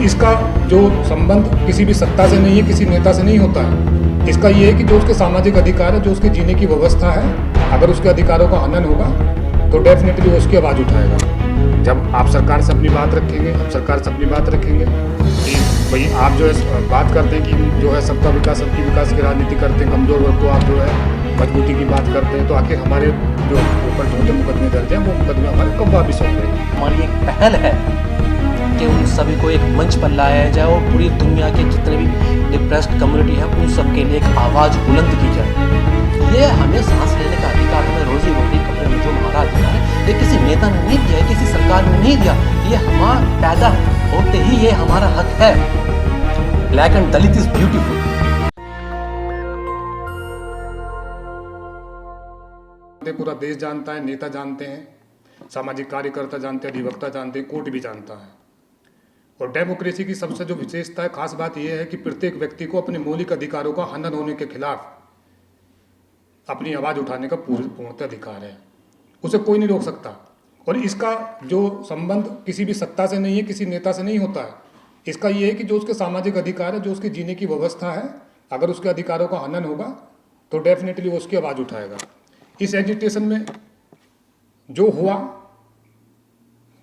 इसका जो संबंध किसी भी सत्ता से नहीं है, किसी नेता से नहीं होता है। इसका ये है कि जो उसके सामाजिक अधिकार है, जो उसके जीने की व्यवस्था है, अगर उसके अधिकारों का हनन होगा तो डेफिनेटली वो उसकी आवाज़ उठाएगा। जब आप सरकार से अपनी बात रखेंगे, हम सरकार से अपनी बात रखेंगे कि भाई आप जो है बात करते हैं कि जो है सबका विकास, सबकी विकास की राजनीति करते हैं, कमज़ोर वर्ग को आप जो है मजबूती की बात करते हैं, तो आखिर हमारे जो ऊपर झूठे मुकदमे दर्ज हैं वो मुकदमे हमारे कब वापिस होंगे। हमारी एक पहल है कि उन सभी को एक मंच पर लाया जाए और पूरी दुनिया के जितने भी डिप्रेस्ड कम्युनिटी है उन सब के लिए एक आवाज़ बुलंद की जाए। ये हमें सांस लेने का अधिकार, हमें रोजी रोटी कपड़े में जो हमारा अधिकार है, ये किसी नेता ने नहीं दिया है, किसी सरकार ने नहीं दिया, ये हमारा पैदा होते ही ये हमारा हक है। Black and Dalit is beautiful. पूरा देश जानता है, नेता जानते हैं, सामाजिक कार्यकर्ता जानते हैं, अधिवक्ता जानते हैं, कोर्ट भी जानता है। और डेमोक्रेसी की सबसे जो विशेषता है, खास बात यह है कि प्रत्येक व्यक्ति को अपने मौलिक अधिकारों का हनन होने के खिलाफ अपनी आवाज़ उठाने का पूर्णतः अधिकार है, उसे कोई नहीं रोक सकता। और इसका जो संबंध किसी भी सत्ता से नहीं है, किसी नेता से नहीं होता है। इसका ये है कि जो उसके सामाजिक अधिकार है, जो उसके जीने की व्यवस्था है, अगर उसके अधिकारों का हनन होगा तो डेफिनेटली वो उसकी आवाज़ उठाएगा। इस एजिटेशन में जो हुआ,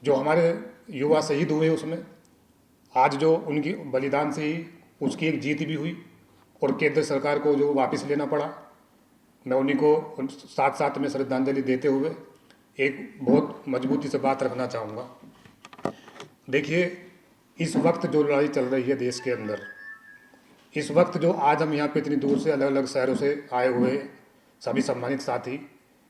जो हमारे युवा शहीद हुए, उसमें आज जो उनकी बलिदान से ही उसकी एक जीत भी हुई और केंद्र सरकार को जो वापस लेना पड़ा, मैं उन्हीं को साथ साथ में श्रद्धांजलि देते हुए एक बहुत मजबूती से बात रखना चाहूँगा। देखिए, इस वक्त जो लड़ाई चल रही है देश के अंदर, इस वक्त जो आज हम यहाँ पे इतनी दूर से अलग अलग शहरों से आए हुए सभी सम्मानित साथी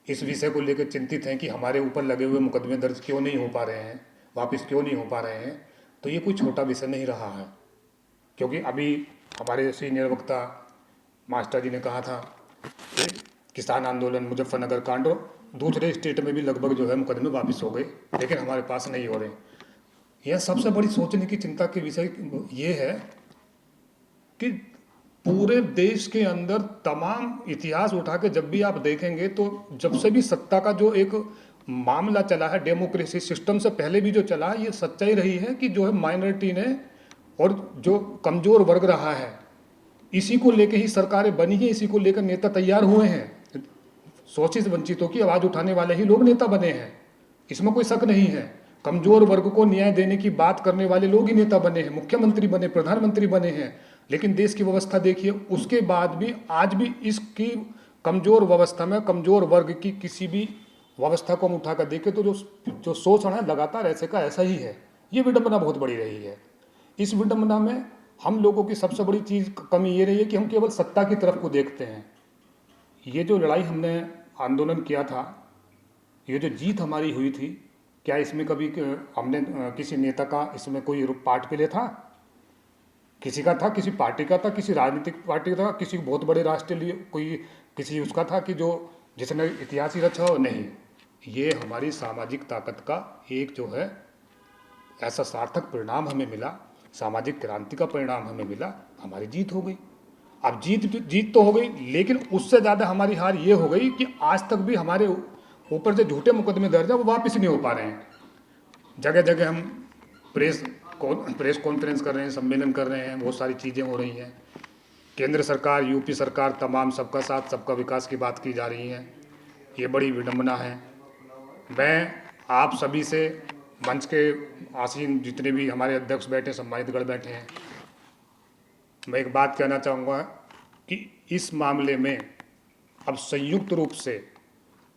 इस विषय को लेकर चिंतित हैं कि हमारे ऊपर लगे हुए मुकदमे दर्ज क्यों नहीं हो पा रहे हैं, वापस क्यों नहीं हो पा रहे हैं, तो ये कोई छोटा विषय नहीं रहा है। क्योंकि अभी हमारे सीनियर वक्ता मास्टर जी ने कहा था कि किसान आंदोलन, मुजफ्फरनगर कांड और दूसरे स्टेट में भी लगभग जो है मुकदमे वापस हो गए, लेकिन हमारे पास नहीं हो रहे। यह सबसे बड़ी सोचने की चिंता के विषय ये है कि पूरे देश के अंदर तमाम इतिहास उठा के जब भी आप देखेंगे तो जब से भी सत्ता का जो एक मामला चला है, डेमोक्रेसी सिस्टम से पहले भी जो चला है, ये सच्चाई रही है कि जो है माइनॉरिटी ने और जो कमज़ोर वर्ग रहा है, इसी को लेके ही सरकारें बनी हैं, इसी को लेकर नेता तैयार हुए हैं। शोषित वंचितों की आवाज़ उठाने वाले ही लोग नेता बने हैं, इसमें कोई शक नहीं है। कमज़ोर वर्ग को न्याय देने की बात करने वाले लोग ही नेता बने हैं, मुख्यमंत्री बने, प्रधानमंत्री बने हैं। लेकिन देश की व्यवस्था देखिए, उसके बाद भी आज भी इसकी कमज़ोर व्यवस्था में कमज़ोर वर्ग की किसी भी व्यवस्था को हम उठाकर देखें तो जो शोषण है लगातार ऐसे का ऐसा ही है। ये विडंबना बहुत बड़ी रही है। इस विडंबना में हम लोगों की सबसे बड़ी चीज़ कमी ये रही है कि हम केवल सत्ता की तरफ को देखते हैं। ये जो लड़ाई हमने आंदोलन किया था, ये जो जीत हमारी हुई थी, क्या इसमें कभी हमने किसी नेता का इसमें कोई पार्ट प्ले था? किसी का था, किसी पार्टी का था, किसी राजनीतिक पार्टी का था, किसी बहुत बड़े राष्ट्र लिए कोई किसी उसका था कि जो जिसने इतिहास ही रचा हो? नहीं, ये हमारी सामाजिक ताकत का एक जो है ऐसा सार्थक परिणाम हमें मिला, सामाजिक क्रांति का परिणाम हमें मिला, हमारी जीत हो गई। अब जीत तो हो गई, लेकिन उससे ज़्यादा हमारी हार ये हो गई कि आज तक भी हमारे ऊपर जो झूठे मुकदमे दर्ज है वो वापस नहीं हो पा रहे हैं। जगह जगह हम प्रेस कॉन्फ्रेंस कर रहे हैं, सम्मेलन कर रहे हैं, बहुत सारी चीज़ें हो रही हैं। केंद्र सरकार, यूपी सरकार, तमाम सबका साथ सबका विकास की बात की जा रही है। ये बड़ी विडंबना है। मैं आप सभी से, मंच के आसीन जितने भी हमारे अध्यक्ष बैठे, सम्मानितगण बैठे हैं, मैं एक बात कहना चाहूँगा कि इस मामले में अब संयुक्त रूप से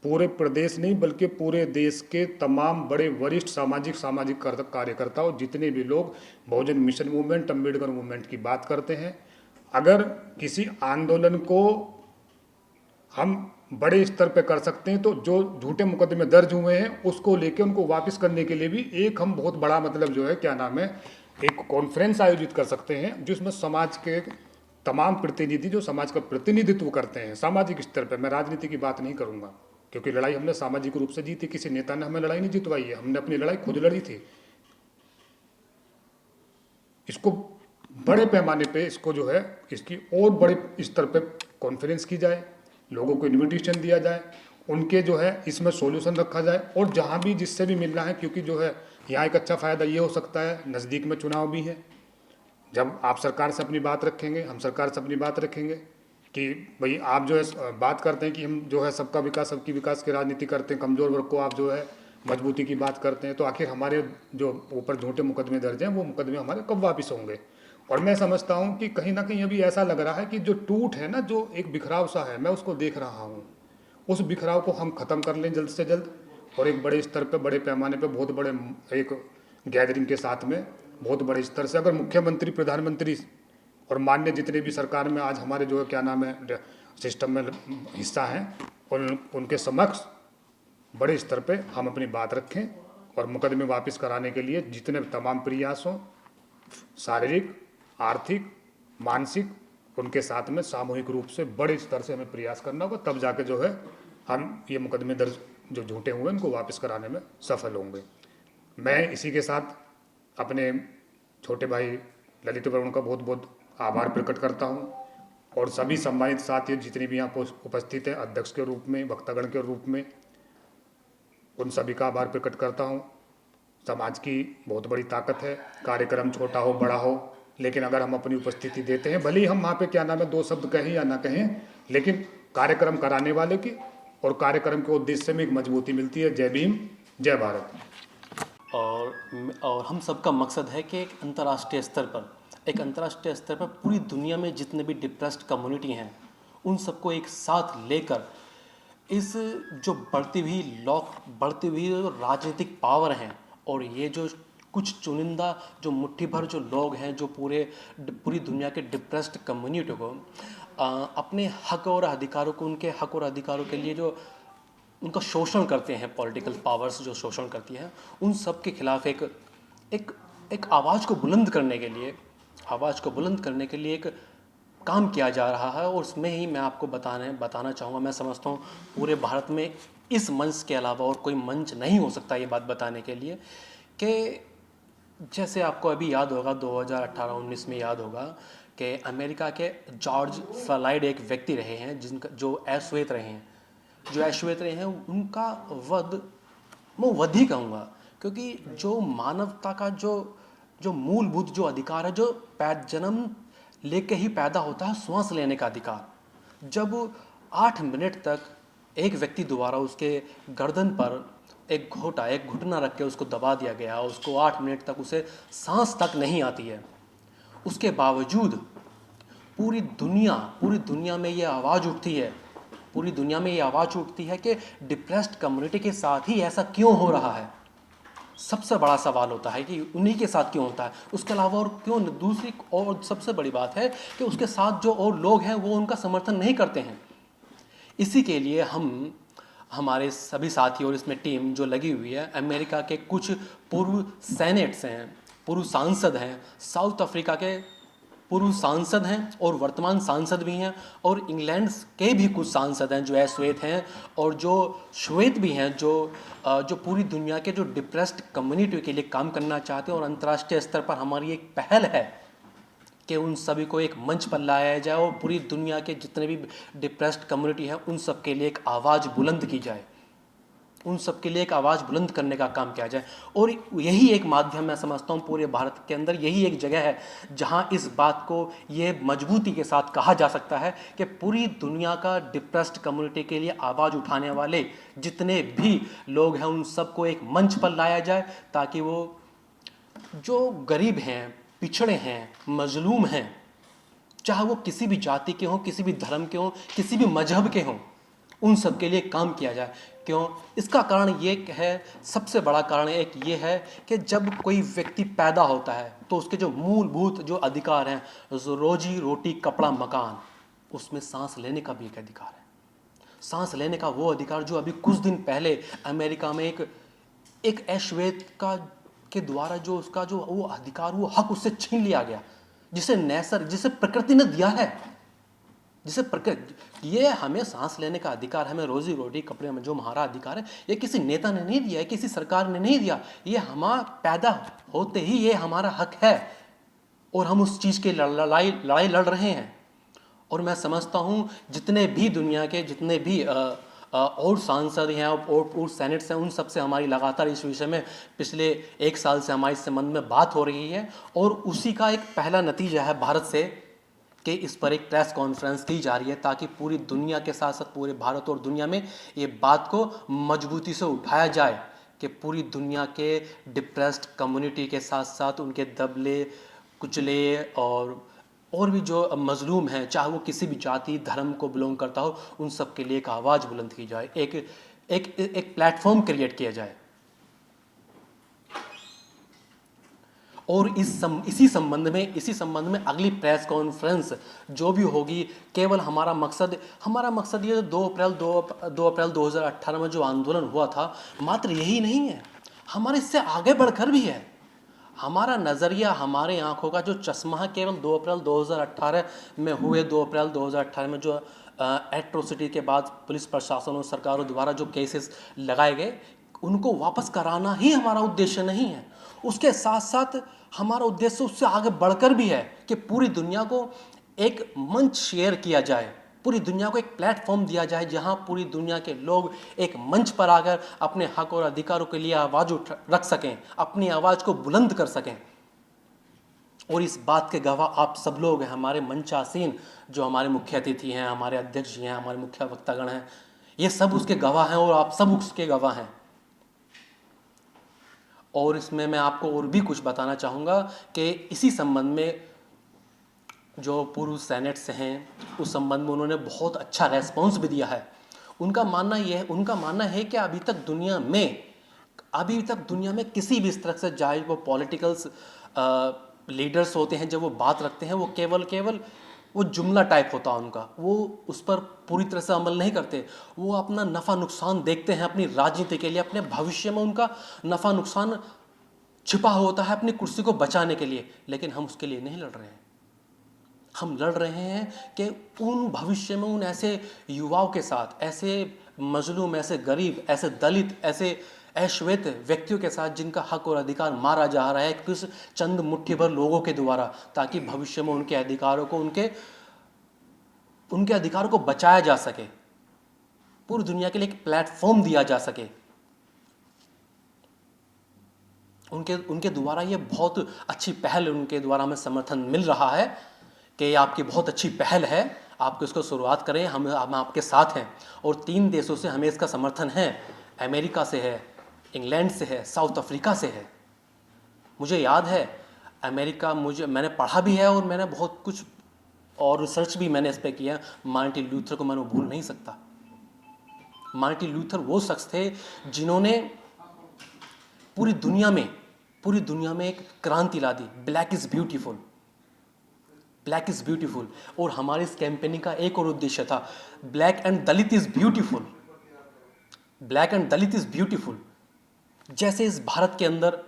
पूरे प्रदेश नहीं बल्कि पूरे देश के तमाम बड़े वरिष्ठ सामाजिक कार्यकर्ताओं, जितने भी लोग बहुजन मिशन मूवमेंट, अम्बेडकर मूवमेंट की बात करते हैं, अगर किसी आंदोलन को हम बड़े स्तर पर कर सकते हैं तो जो झूठे मुकदमे दर्ज हुए हैं उसको लेके उनको वापस करने के लिए भी एक हम बहुत बड़ा मतलब जो है क्या नाम है, एक कॉन्फ्रेंस आयोजित कर सकते हैं, जिसमें समाज के तमाम प्रतिनिधि जो समाज का प्रतिनिधित्व करते हैं सामाजिक स्तर पर। मैं राजनीति की बात नहीं करूँगा, क्योंकि लड़ाई हमने सामाजिक रूप से जीती, किसी नेता ने हमें लड़ाई नहीं जितवाई है, हमने अपनी लड़ाई खुद लड़ी थी। इसको बड़े पैमाने पे इसको जो है इसकी और बड़े स्तर पे कॉन्फ्रेंस की जाए, लोगों को इन्विटेशन दिया जाए, उनके जो है इसमें सॉल्यूशन रखा जाए, और जहाँ भी जिससे भी मिलना है, क्योंकि जो है यहाँ एक अच्छा फ़ायदा ये हो सकता है, नज़दीक में चुनाव भी है, जब आप सरकार से अपनी बात रखेंगे, हम सरकार से अपनी बात रखेंगे कि भाई आप जो है बात करते हैं कि हम जो है सबका विकास, सबकी विकास की राजनीति करते हैं, कमज़ोर वर्ग को आप जो है मजबूती की बात करते हैं, तो आखिर हमारे जो ऊपर झूठे मुकदमे दर्ज हैं वो मुकदमे हमारे कब वापस होंगे। और मैं समझता हूँ कि कहीं ना कहीं अभी ऐसा लग रहा है कि जो टूट है ना, जो एक बिखराव सा है, मैं उसको देख रहा हूँ। उस बिखराव को हम ख़त्म कर लें जल्द से जल्द, और एक बड़े स्तर पे, बड़े पैमाने पे, बहुत बड़े एक गैदरिंग के साथ में, बहुत बड़े स्तर से अगर मुख्यमंत्री, प्रधानमंत्री और मान्य जितने भी सरकार में आज हमारे जो है क्या नाम है सिस्टम में हिस्सा हैं, उनके समक्ष बड़े स्तर पे हम अपनी बात रखें और मुकदमे वापस कराने के लिए जितने तमाम प्रयास हों, शारीरिक, आर्थिक, मानसिक, उनके साथ में सामूहिक रूप से बड़े स्तर से हमें प्रयास करना होगा, तब जाके जो है हम ये मुकदमे दर्ज जो झूठे हुए उनको वापस कराने में सफल होंगे। मैं इसी के साथ अपने छोटे भाई ललित वरुण का बहुत बहुत आभार प्रकट करता हूँ, और सभी सम्मानित साथी जितने भी यहाँ पर उपस्थित हैं, अध्यक्ष के रूप में, वक्तागण के रूप में, उन सभी का आभार प्रकट करता हूँ। समाज की बहुत बड़ी ताकत है, कार्यक्रम छोटा हो बड़ा हो, लेकिन अगर हम अपनी उपस्थिति देते हैं, भले ही हम वहाँ पे क्या नाम है 2 शब्द कहें या ना कहें, लेकिन कार्यक्रम कराने वाले की और कार्यक्रम के उद्देश्य में एक मजबूती मिलती है। जय भीम, जय भारत। और हम सबका मकसद है कि एक अंतर्राष्ट्रीय स्तर पर पूरी दुनिया में जितने भी डिप्रेस्ड कम्युनिटी हैं उन सबको एक साथ लेकर इस जो बढ़ती हुई जो राजनीतिक पावर हैं, और ये जो कुछ चुनिंदा जो मुट्ठी भर जो लोग हैं जो पूरी दुनिया के डिप्रेस्ड कम्युनिटी को अपने हक और अधिकारों को, उनके हक और अधिकारों के लिए जो उनका शोषण करते हैं, पॉलिटिकल पावर्स जो शोषण करती हैं, उन सब के खिलाफ एक आवाज़ को बुलंद करने के लिए एक काम किया जा रहा है। और उसमें ही मैं आपको बताना चाहूँगा, मैं समझता हूँ पूरे भारत में इस मंच के अलावा और कोई मंच नहीं हो सकता ये बात बताने के लिए कि जैसे आपको अभी याद होगा 2018-19 में याद होगा कि अमेरिका के जॉर्ज फ्लॉयड एक व्यक्ति रहे हैं जो अश्वेत रहे हैं, उनका वध, मैं वध ही कहूँगा, क्योंकि जो मानवता का जो मूलभूत जो अधिकार है, जो जन्म लेके ही पैदा होता है, श्वास लेने का अधिकार, जब 8 मिनट तक एक व्यक्ति द्वारा उसके गर्दन पर एक घुटना रख के उसको दबा दिया गया, उसको 8 मिनट तक उसे सांस तक नहीं आती है, उसके बावजूद पूरी दुनिया में ये आवाज़ उठती है कि डिप्रेस्ड कम्युनिटी के साथ ही ऐसा क्यों हो रहा है। सबसे बड़ा सवाल होता है कि उन्हीं के साथ क्यों होता है, उसके अलावा और क्यों। दूसरी और सबसे बड़ी बात है कि उसके साथ जो और लोग हैं वो उनका समर्थन नहीं करते हैं। इसी के लिए हमारे सभी साथी और इसमें टीम जो लगी हुई है, अमेरिका के कुछ पूर्व सेनेट्स हैं, पूर्व सांसद हैं, साउथ अफ्रीका के पूर्व सांसद हैं और वर्तमान सांसद भी हैं, और इंग्लैंड के भी कुछ सांसद हैं जो अश्वेत हैं, और जो श्वेत भी हैं जो पूरी दुनिया के जो डिप्रेस्ड कम्युनिटी के लिए काम करना चाहते हैं। और अंतर्राष्ट्रीय स्तर पर हमारी एक पहल है कि उन सभी को एक मंच पर लाया जाए और पूरी दुनिया के जितने भी डिप्रेस्ड कम्युनिटी हैं उन सब के लिए एक आवाज़ बुलंद की जाए, उन सब के लिए एक आवाज़ बुलंद करने का काम किया जाए। और यही एक माध्यम मैं समझता हूँ पूरे भारत के अंदर, यही एक जगह है जहाँ इस बात को ये मजबूती के साथ कहा जा सकता है कि पूरी दुनिया का डिप्रेस्ड कम्युनिटी के लिए आवाज़ उठाने वाले जितने भी लोग हैं उन सबको एक मंच पर लाया जाए, ताकि वो जो गरीब हैं, पिछड़े हैं, मजलूम हैं, चाहे वो किसी भी जाति के हों, किसी भी धर्म के हों, किसी भी मजहब के हों, उन सब के लिए काम किया जाए। क्यों? इसका कारण ये है, सबसे बड़ा कारण एक ये है कि जब कोई व्यक्ति पैदा होता है तो उसके जो मूलभूत जो अधिकार हैं, रोजी रोटी कपड़ा मकान, उसमें सांस लेने का भी एक अधिकार है। सांस लेने का वो अधिकार जो अभी कुछ दिन पहले अमेरिका में एक अश्वेत के द्वारा जो उसका जो वो अधिकार, वो हक उससे छीन लिया गया, जिसे प्रकृति ने दिया है, ये हमें सांस लेने का अधिकार, हमें रोजी रोटी कपड़े में जो हमारा अधिकार है, ये किसी नेता ने नहीं दिया है, किसी सरकार ने नहीं दिया, ये हमारा पैदा होते ही ये हमारा हक है, और हम उस चीज़ की लड़ाई लड़ रहे हैं। और मैं समझता हूँ जितने भी दुनिया के जितने भी और सांसद हैं और सेनेट्स हैं, उन सब से हमारी लगातार इस विषय में पिछले 1 साल से हमारे इस संबंध में बात हो रही है। और उसी का एक पहला नतीजा है भारत से कि इस पर एक प्रेस कॉन्फ्रेंस की जा रही है, ताकि पूरी दुनिया के साथ साथ पूरे भारत और दुनिया में ये बात को मजबूती से उठाया जाए कि पूरी दुनिया के डिप्रेस्ड कम्युनिटी के साथ साथ उनके दबले कुचले और भी जो मजलूम हैं, चाहे वो किसी भी जाति धर्म को बिलोंग करता हो, उन सब के लिए एक आवाज़ बुलंद की जाए, एक प्लेटफॉर्म क्रिएट किया जाए। और इसी संबंध में अगली प्रेस कॉन्फ्रेंस जो भी होगी, केवल हमारा मकसद ये 2 अप्रैल 2018 में जो आंदोलन हुआ था, मात्र यही नहीं है, हमारे इससे आगे बढ़कर भी है। हमारा नज़रिया, हमारे आंखों का जो चश्मा है, केवल 2 अप्रैल 2018 में हुए 2 अप्रैल 2018 में जो एट्रोसिटी के बाद पुलिस प्रशासन और सरकारों द्वारा जो केसेस लगाए गए, उनको वापस कराना ही हमारा उद्देश्य नहीं है। उसके साथ साथ हमारा उद्देश्य उससे आगे बढ़कर भी है कि पूरी दुनिया को एक मंच शेयर किया जाए, पूरी दुनिया को एक प्लेटफॉर्म दिया जाए, जहां पूरी दुनिया के लोग एक मंच पर आकर अपने हक और अधिकारों के लिए आवाज़ रख सकें, अपनी आवाज़ को बुलंद कर सकें। और इस बात के गवाह आप सब लोग हैं, हमारे मंचासीन जो हमारे मुख्य अतिथि हैं, हमारे अध्यक्ष जी हैं, हमारे मुख्य वक्तागण हैं, ये सब उसके गवाह हैं और आप सब उसके गवाह हैं। और इसमें मैं आपको और भी कुछ बताना चाहूँगा कि इसी संबंध में जो पूर्व सेनेट से हैं, उस संबंध में उन्होंने बहुत अच्छा रेस्पॉन्स भी दिया है। उनका मानना है कि अभी तक दुनिया में किसी भी तरह से, चाहे वो पॉलिटिकल्स लीडर्स होते हैं, जब वो बात रखते हैं, वो केवल वो जुमला टाइप होता है उनका, वो उस पर पूरी तरह से अमल नहीं करते। वो अपना नफ़ा नुकसान देखते हैं अपनी राजनीति के लिए, अपने भविष्य में उनका नफ़ा नुकसान छिपा होता है अपनी कुर्सी को बचाने के लिए। लेकिन हम उसके लिए नहीं लड़ रहे हैं। हम लड़ रहे हैं कि उन भविष्य में उन ऐसे युवाओं के साथ, ऐसे मजलूम, ऐसे गरीब, ऐसे दलित, ऐसे अश्वेत व्यक्तियों के साथ जिनका हक और अधिकार मारा जा रहा है किस चंद मुट्ठी भर लोगों के द्वारा, ताकि भविष्य में उनके अधिकारों को उनके अधिकारों को बचाया जा सके, पूरी दुनिया के लिए एक प्लेटफॉर्म दिया जा सके। उनके द्वारा ये बहुत अच्छी पहल, उनके द्वारा हमें समर्थन मिल रहा है कि ये आपकी बहुत अच्छी पहल है, आपको इसको शुरुआत करें, हम आपके साथ हैं। और 3 देशों से हमें इसका समर्थन है, अमेरिका से है, इंग्लैंड से है, साउथ अफ्रीका से है। मुझे याद है अमेरिका, मैंने पढ़ा भी है और मैंने बहुत कुछ और रिसर्च भी मैंने इस पर किया। मार्टिन लूथर को मैं भूल नहीं सकता। मार्टिन लूथर वो शख्स थे जिन्होंने पूरी दुनिया में एक क्रांति ला दी। Black is beautiful. और हमारी इस कैंपेनिंग का एक और उद्देश्य था, black and Dalit is beautiful. जैसे इस भारत के अंदर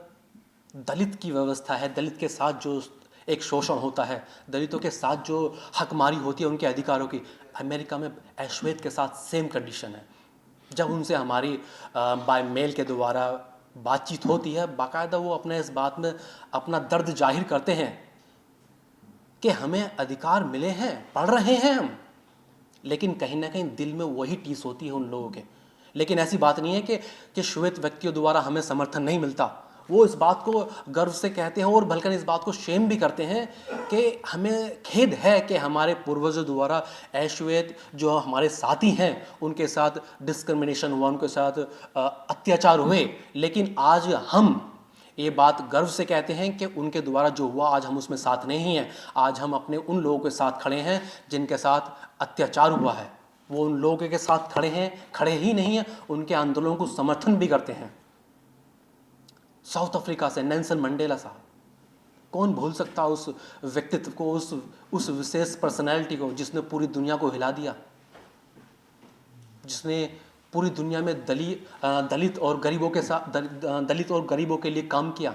दलित की व्यवस्था है, दलित के साथ जो एक शोषण होता है, दलितों के साथ जो हकमारी होती है उनके अधिकारों की, अमेरिका में अश्वेत के साथ सेम कंडीशन है। जब उनसे हमारी बाय मेल के द्वारा बातचीत होती है, बाकायदा वो अपने इस बात में अपना दर्द जाहिर करते हैं कि हमें अधिकार मिले हैं, पढ़ रहे हैं हम, लेकिन कहीं ना कहीं दिल में वही टीस होती है उन लोगों के। लेकिन ऐसी बात नहीं है कि श्वेत व्यक्तियों द्वारा हमें समर्थन नहीं मिलता। वो इस बात को गर्व से कहते हैं और बल्कि इस बात को शेम भी करते हैं कि हमें खेद है कि हमारे पूर्वजों द्वारा अश्वेत जो हमारे साथी हैं उनके साथ डिस्क्रिमिनेशन हुआ, उनके साथ अत्याचार हुए। लेकिन आज हम ये बात गर्व से कहते हैं कि उनके द्वारा जो हुआ आज हम उसमें साथ नहीं हैं। आज हम अपने उन लोगों के साथ खड़े हैं जिनके साथ अत्याचार हुआ है। वो उन लोगों के साथ खड़े ही नहीं हैं, उनके आंदोलनों को समर्थन भी करते हैं। साउथ अफ्रीका से नेल्सन मंडेला साहब, कौन भूल सकता उस व्यक्तित्व को, उस विशेष पर्सनैलिटी को जिसने पूरी दुनिया को हिला दिया, जिसने पूरी दुनिया में दलित और गरीबों के लिए काम किया।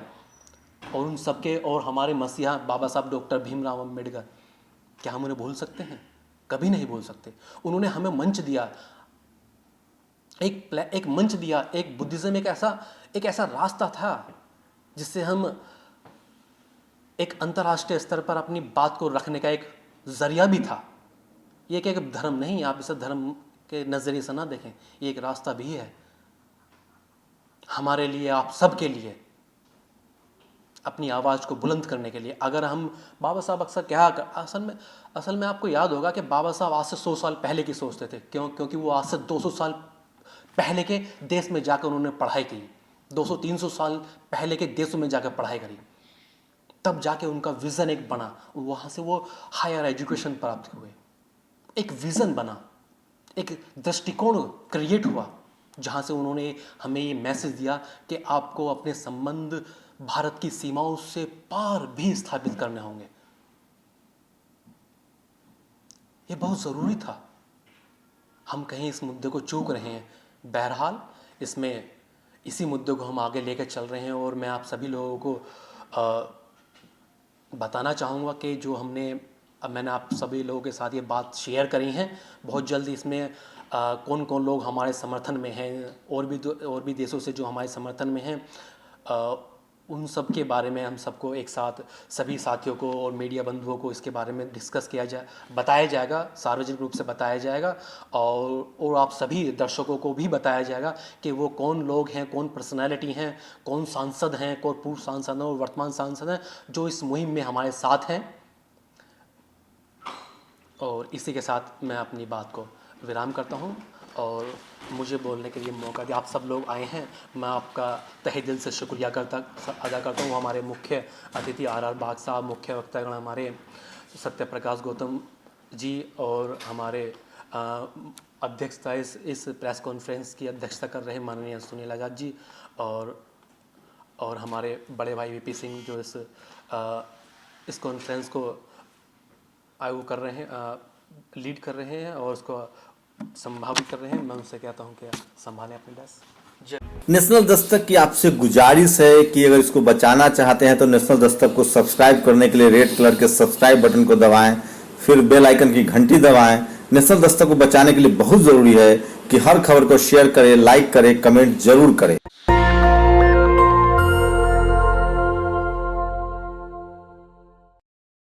और उन सबके, और हमारे मसीहा बाबा साहब डॉक्टर भीमराव अम्बेडकर, क्या हम उन्हें भूल सकते हैं? कभी नहीं भूल सकते। उन्होंने हमें मंच दिया, एक मंच दिया। एक बुद्धिज्म एक ऐसा रास्ता था जिससे हम एक अंतर्राष्ट्रीय स्तर पर अपनी बात को रखने का एक जरिया भी था। ये कि एक धर्म नहीं, आप इसे धर्म के नज़रिए से ना देखें, ये एक रास्ता भी है हमारे लिए, आप सबके लिए, अपनी आवाज़ को बुलंद करने के लिए। अगर हम बाबा साहब अक्सर क्या असल में आपको याद होगा कि बाबा साहब आज से 100 साल पहले की सोचते थे। क्योंकि वो आज से 200 साल पहले के देश में जाकर उन्होंने पढ़ाई की, 200-300 साल पहले के देशों में जाकर पढ़ाई करी, तब जाके उनका विज़न एक बना, वहाँ से वो हायर एजुकेशन प्राप्त हुए, एक विज़न बना, एक दृष्टिकोण क्रिएट हुआ, जहाँ से उन्होंने हमें ये मैसेज दिया कि आपको अपने संबंध भारत की सीमाओं से पार भी स्थापित करने होंगे। ये बहुत ज़रूरी था। हम कहीं इस मुद्दे को चूक रहे हैं। बहरहाल इसी मुद्दे को हम आगे लेकर चल रहे हैं और मैं आप सभी लोगों को बताना चाहूँगा कि जो मैंने आप सभी लोगों के साथ ये बात शेयर करी हैं, बहुत जल्द इसमें कौन कौन लोग हमारे समर्थन में हैं, और भी देशों से जो हमारे समर्थन में हैं, उन सब के बारे में हम सबको एक साथ सभी साथियों को और मीडिया बंधुओं को इसके बारे में बताया जाएगा, सार्वजनिक रूप से बताया जाएगा, और आप सभी दर्शकों को भी बताया जाएगा कि वो कौन लोग हैं, कौन पर्सनैलिटी हैं, कौन सांसद हैं, कौन पूर्व सांसद हैं और वर्तमान सांसद हैं जो इस मुहिम में हमारे साथ हैं। और इसी के साथ मैं अपनी बात को विराम करता हूँ और मुझे बोलने के लिए मौका दिया, आप सब लोग आए हैं, मैं आपका तहे दिल से शुक्रिया अदा करता हूँ। हमारे मुख्य अतिथि RR बाग साहब, मुख्य वक्तागण हमारे सत्य प्रकाश गौतम जी, और हमारे अध्यक्षता इस प्रेस कॉन्फ्रेंस की अध्यक्षता कर रहे माननीय सुनील आज़ाद जी, और हमारे बड़े भाई VP सिंह जो इस कॉन्फ्रेंस को कर रहे हैं, लीड कर रहे हैं और उसको संभावित कर रहे हैं। मैं उनसे कहता हूं कि संभालें अपनी डेस्क। नेशनल दस्तक की आपसे गुजारिश है कि अगर इसको बचाना चाहते हैं तो नेशनल दस्तक को सब्सक्राइब करने के लिए रेड कलर के सब्सक्राइब बटन को दबाएं, फिर बेल आइकन की घंटी दबाएं। नेशनल दस्तक को बचाने के लिए बहुत जरूरी है कि हर खबर को शेयर करें, लाइक करें, कमेंट जरूर करें।